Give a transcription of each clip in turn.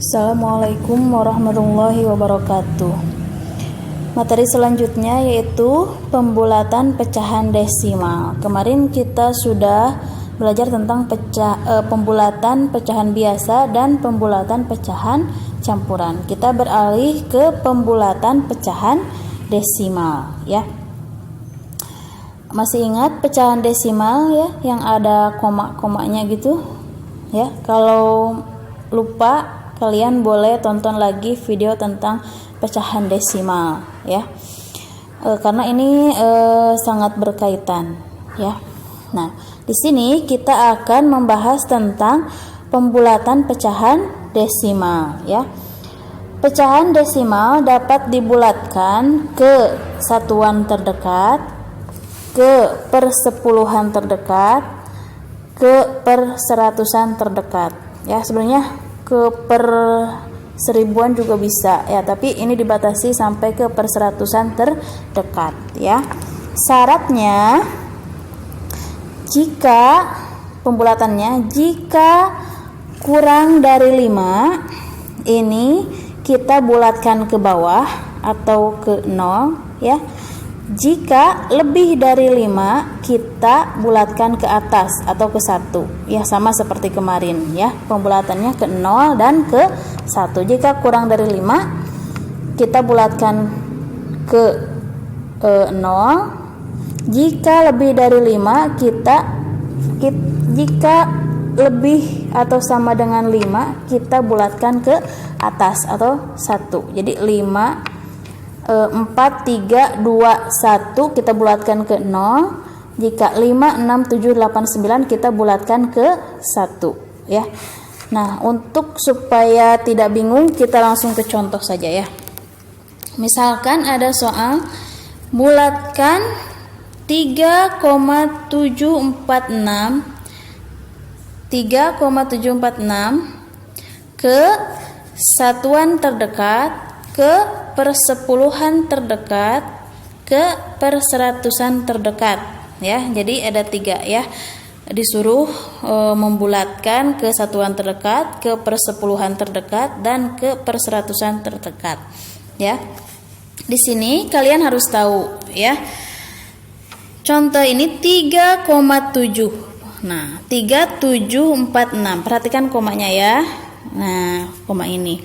Assalamualaikum warahmatullahi wabarakatuh. Materi selanjutnya yaitu pembulatan pecahan desimal. Kemarin kita sudah belajar tentang pembulatan pecahan biasa dan pembulatan pecahan campuran. Kita beralih ke pembulatan pecahan desimal ya. Masih ingat pecahan desimal ya yang ada koma-komanya gitu ya? Kalau lupa, kalian boleh tonton lagi video tentang pecahan desimal ya, karena ini sangat berkaitan ya. Nah, di sini kita akan membahas tentang pembulatan pecahan desimal ya. Pecahan desimal dapat dibulatkan ke satuan terdekat, ke persepuluhan terdekat, ke perseratusan terdekat ya. Sebenarnya ke per seribuan juga bisa ya, tapi ini dibatasi sampai ke perseratusan terdekat ya. Syaratnya jika pembulatannya jika kurang dari 5, ini kita bulatkan ke bawah atau ke 0 ya. Jika lebih dari 5, kita bulatkan ke atas atau ke 1 ya, sama seperti kemarin ya, pembulatannya ke 0 dan ke 1. Jika kurang dari 5, kita bulatkan ke 0. Jika lebih dari 5, jika lebih atau sama dengan 5, kita bulatkan ke atas atau 1. Jadi 5, 4, 3, 2, 1 kita bulatkan ke 0. Jika 5, 6, 7, 8, 9 kita bulatkan ke 1 ya. Nah, untuk supaya tidak bingung, kita langsung ke contoh saja ya. Misalkan ada soal bulatkan 3,746 ke satuan terdekat, ke persepuluhan terdekat, ke perseratusan terdekat ya. Jadi ada 3 ya, disuruh membulatkan ke satuan terdekat, ke persepuluhan terdekat, dan ke perseratusan terdekat ya. Di sini kalian harus tahu ya, contoh ini 3,7. nah 3746, perhatikan komanya ya. Nah, koma ini,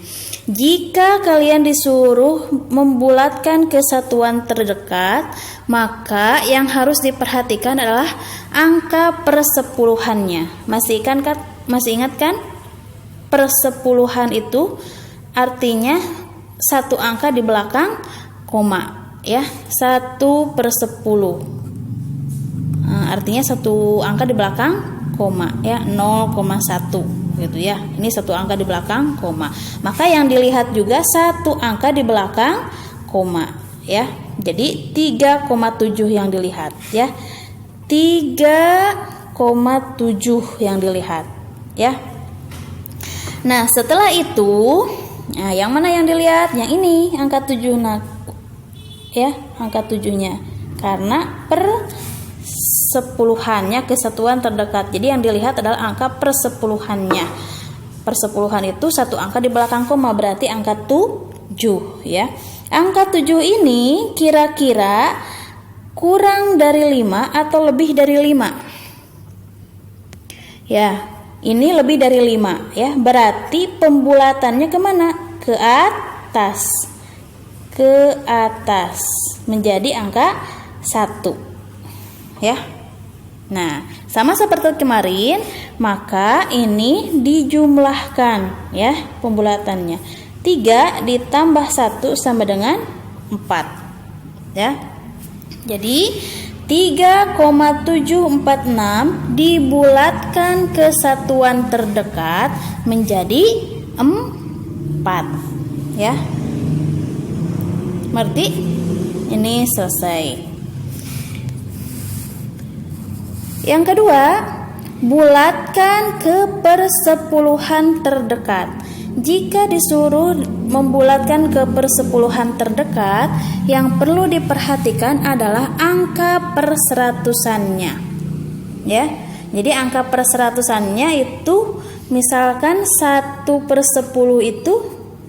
jika kalian disuruh membulatkan ke satuan terdekat, maka yang harus diperhatikan adalah angka persepuluhannya. Masih ingat kan? Persepuluhan itu artinya satu angka di belakang koma ya, 1/10. Artinya satu angka di belakang koma ya, 0,1 gitu ya. Ini satu angka di belakang koma. Maka yang dilihat juga satu angka di belakang koma ya. Jadi 3,7 yang dilihat ya. 3,7 yang dilihat ya. Nah, setelah itu, nah yang mana yang dilihat? Yang ini, angka 7. Nah, ya, angka 7-nya. Karena persepuluhannya ke satuan terdekat. Jadi yang dilihat adalah angka persepuluhannya. Persepuluhan itu satu angka di belakang koma, berarti angka 7 ya. Angka 7 ini kira-kira kurang dari 5 atau lebih dari 5? Ya, ini lebih dari 5 ya. Berarti pembulatannya kemana? Ke atas. Ke atas. Menjadi angka 1 ya. Nah, sama seperti kemarin, maka ini dijumlahkan ya pembulatannya. 3 ditambah 1 sama dengan 4 ya. Jadi 3,746 dibulatkan ke satuan terdekat menjadi 4 ya. Berarti ini selesai. Yang kedua, bulatkan ke persepuluhan terdekat. Jika disuruh membulatkan ke persepuluhan terdekat, yang perlu diperhatikan adalah angka perseratusannya. Ya. Jadi angka perseratusannya itu misalkan 1/10 itu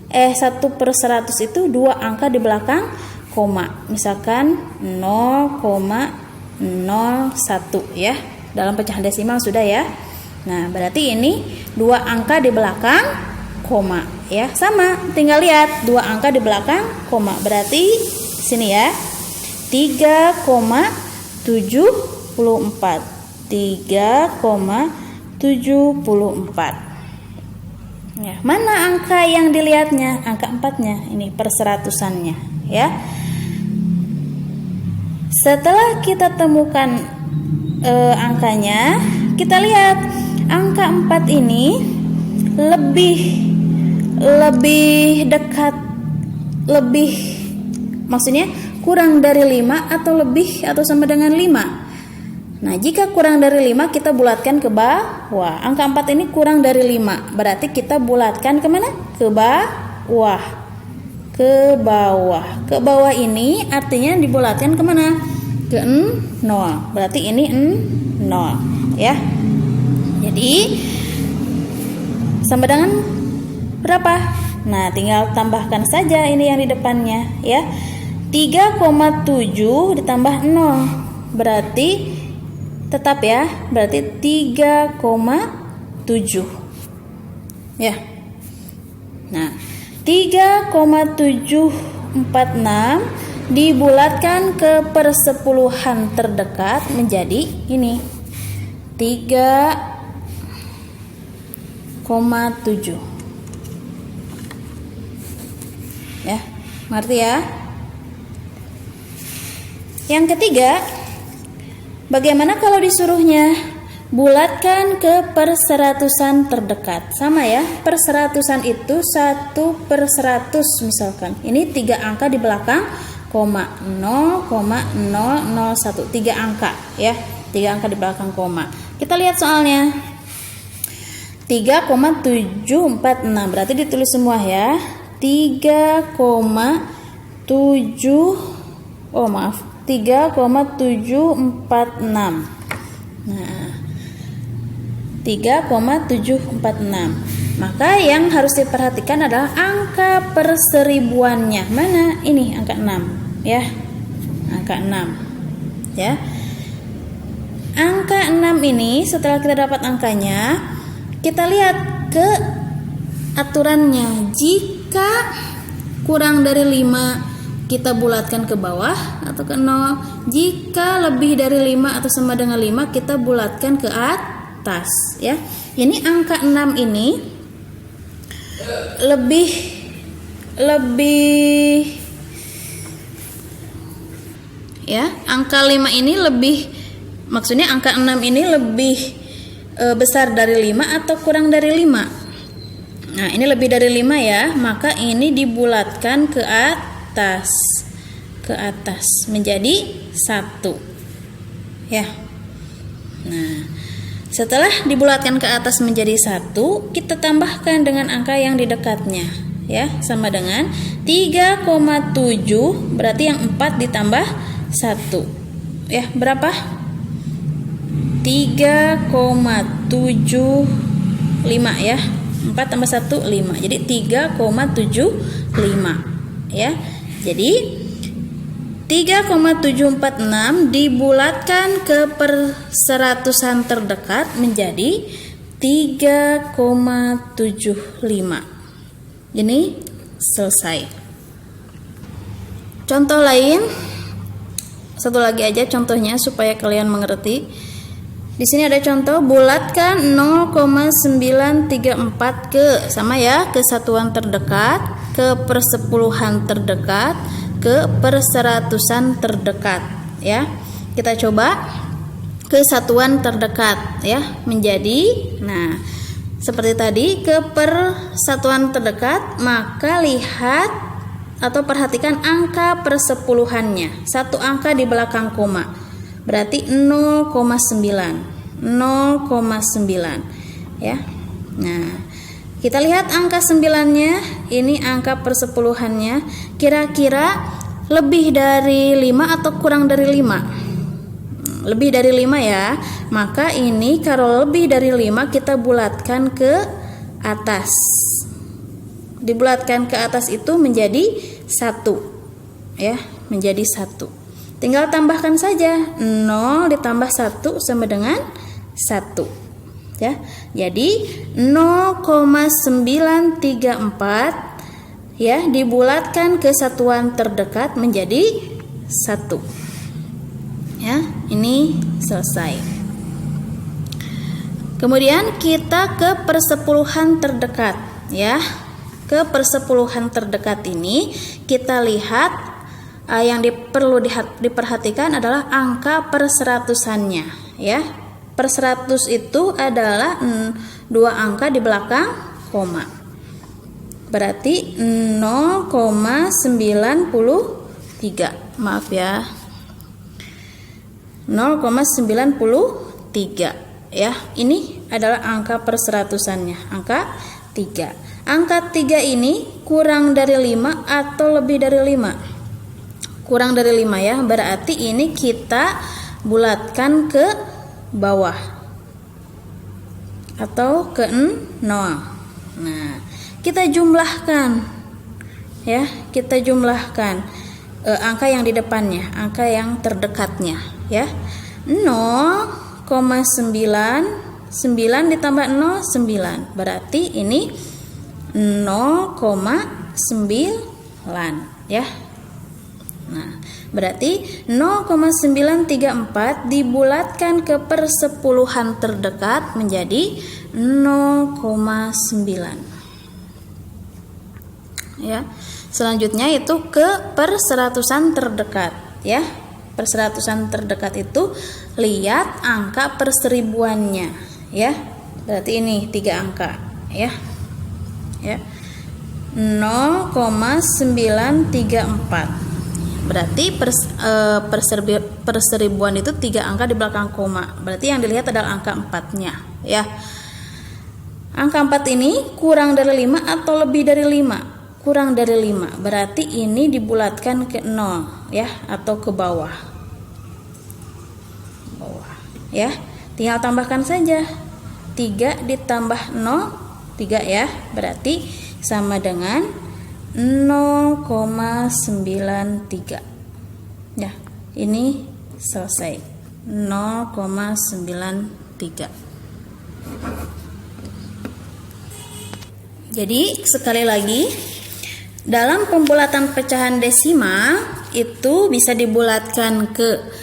1/100 itu 2 angka di belakang koma. Misalkan 0,01 ya. Dalam pecahan desimal sudah ya. Nah, berarti ini 2 angka di belakang koma ya. Sama, tinggal lihat 2 angka di belakang koma. Berarti sini ya. 3,74. 3,74. Ya, mana angka yang dilihatnya? Angka 4-nya, ini perseratusannya ya. Setelah kita temukan angkanya, kita lihat angka 4 ini lebih dekat, maksudnya kurang dari 5 atau lebih atau sama dengan 5. Nah, jika kurang dari 5 kita bulatkan ke bawah. Angka 4 ini kurang dari 5, berarti kita bulatkan kemana? Ke bawah. Ke bawah. Ke bawah ini artinya dibulatkan kemana? Ke 0. Berarti ini 0 ya. Jadi sama dengan berapa? Nah, tinggal tambahkan saja ini yang di depannya ya. 3,7 ditambah 0 berarti tetap ya, berarti 3,7 ya. Nah, 3,746 dibulatkan ke persepuluhan terdekat menjadi ini 3,7 ya, ngerti ya. Yang ketiga, bagaimana kalau disuruhnya bulatkan ke perseratusan terdekat? Sama ya, perseratusan itu 1/100 misalkan. Ini 3 angka di belakang koma, 0,001, 3 angka ya, 3 angka di belakang koma. Kita lihat soalnya. 3,746 berarti ditulis semua ya. 3,746. Nah, 3,746. Maka yang harus diperhatikan adalah angka perseribuannya. Mana? Ini angka 6 ya. Angka 6 ya. Angka 6 ini setelah kita dapat angkanya, kita lihat ke aturannya. Jika kurang dari 5 kita bulatkan ke bawah atau ke 0. Jika lebih dari 5 atau sama dengan 5 kita bulatkan ke atas ya. Ini angka 6 ini lebih ya, angka 5 ini lebih, maksudnya angka 6 ini lebih besar dari 5 atau kurang dari 5. Nah, ini lebih dari 5 ya, maka ini dibulatkan ke atas menjadi 1 ya. Nah, setelah dibulatkan ke atas menjadi 1, kita tambahkan dengan angka yang di dekatnya ya, sama dengan 3,7 berarti yang 4 ditambah 1 ya, berapa? 3,75 ya. 4 tambah 1 5. Jadi 3,75 ya. Jadi 3,746 dibulatkan ke perseratusan terdekat menjadi 3,75. Ini selesai. Contoh lain, satu lagi aja contohnya supaya kalian mengerti. Di sini ada contoh, bulatkan 0,934 ke, sama ya, ke satuan terdekat, ke persepuluhan terdekat, ke perseratusan terdekat ya. Kita coba ke satuan terdekat ya, menjadi, nah seperti tadi ke persatuan terdekat, maka lihat atau perhatikan angka persepuluhannya, 1 angka di belakang koma, berarti 0,9 ya. Nah, kita lihat angka 9-nya, ini angka persepuluhannya, kira-kira lebih dari 5 atau kurang dari 5? lebih dari 5 ya. Maka ini kalau lebih dari 5 kita bulatkan ke atas. Dibulatkan ke atas itu menjadi 1 ya, menjadi 1. Tinggal tambahkan saja, 0 ditambah 1 sama dengan 1 ya. Jadi 0,934 ya dibulatkan ke satuan terdekat menjadi 1 ya. Ini selesai. Kemudian kita ke persepuluhan terdekat ya. Ke persepuluhan terdekat ini kita lihat yang perlu diperhatikan adalah angka perseratusannya ya. Per 100 itu adalah 2 angka di belakang koma. Berarti 0,93. Maaf ya. 0,93 ya. Ini adalah angka perseratusannya, angka 3. Angka 3 ini kurang dari 5 atau lebih dari 5? Kurang dari 5 ya. Berarti ini kita bulatkan ke bawah atau ke 0. Nah, kita jumlahkan ya, kita jumlahkan angka yang di depannya, angka yang terdekatnya ya. 0,9 9 ditambah 0 9. Berarti ini 0,9 ya. Nah, berarti 0,934 dibulatkan ke persepuluhan terdekat menjadi 0,9 ya. Selanjutnya itu ke perseratusan terdekat ya. Perseratusan terdekat itu lihat angka perseribuannya ya. Berarti ini 3 angka ya. Ya. 0,934. Berarti perseribuan itu 3 angka di belakang koma. Berarti yang dilihat adalah angka 4-nya ya. Angka 4 ini kurang dari 5 atau lebih dari 5? Kurang dari 5. Berarti ini dibulatkan ke 0 ya, atau ke bawah. Bawah ya. Tinggal tambahkan saja. 3 ditambah 0 3 ya. Berarti sama dengan 0,93 ya. Ini selesai. 0,93. Jadi sekali lagi, dalam pembulatan pecahan desimal itu bisa dibulatkan ke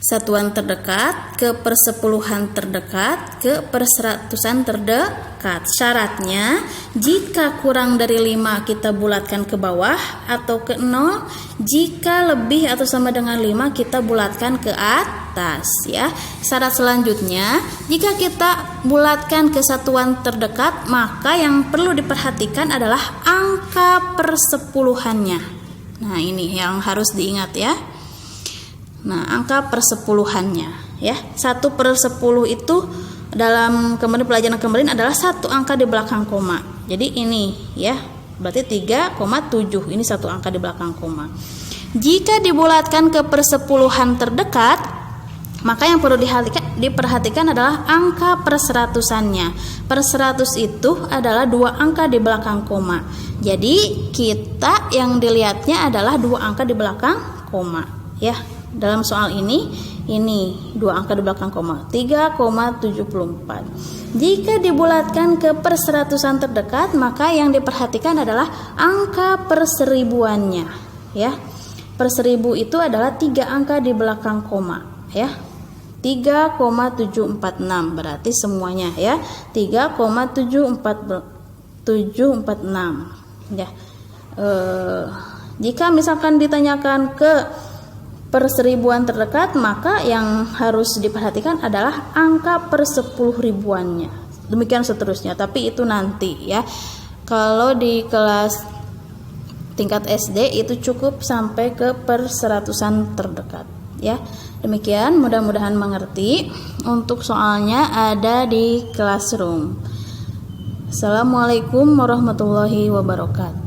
satuan terdekat, ke persepuluhan terdekat, ke perseratusan terdekat. Syaratnya jika kurang dari 5 kita bulatkan ke bawah atau ke 0, jika lebih atau sama dengan 5 kita bulatkan ke atas ya. Syarat selanjutnya, jika kita bulatkan ke satuan terdekat, maka yang perlu diperhatikan adalah angka persepuluhannya. Nah, ini yang harus diingat ya. Nah, angka persepuluhannya ya. 1/10 itu dalam pelajaran kemarin adalah 1 angka di belakang koma. Jadi ini ya, berarti 3,7. Ini 1 angka di belakang koma. Jika dibulatkan ke persepuluhan terdekat, maka yang perlu diperhatikan adalah angka perseratusannya. Per 100 itu adalah 2 angka di belakang koma. Jadi kita yang dilihatnya adalah 2 angka di belakang koma ya. Dalam soal ini 2 angka di belakang koma, 3,74. Jika dibulatkan ke perseratusan terdekat, maka yang diperhatikan adalah angka perseribuannya ya. Per 1000 itu adalah 3 angka di belakang koma ya. 3,746 berarti semuanya ya. 3,746 ya. Jika misalkan ditanyakan ke perseribuan terdekat, maka yang harus diperhatikan adalah angka per 10 ribuannya. Demikian seterusnya, tapi itu nanti ya. Kalau di kelas tingkat SD itu cukup sampai ke perseratusan terdekat ya. Demikian, mudah-mudahan mengerti. Untuk soalnya ada di classroom. Assalamualaikum warahmatullahi wabarakatuh.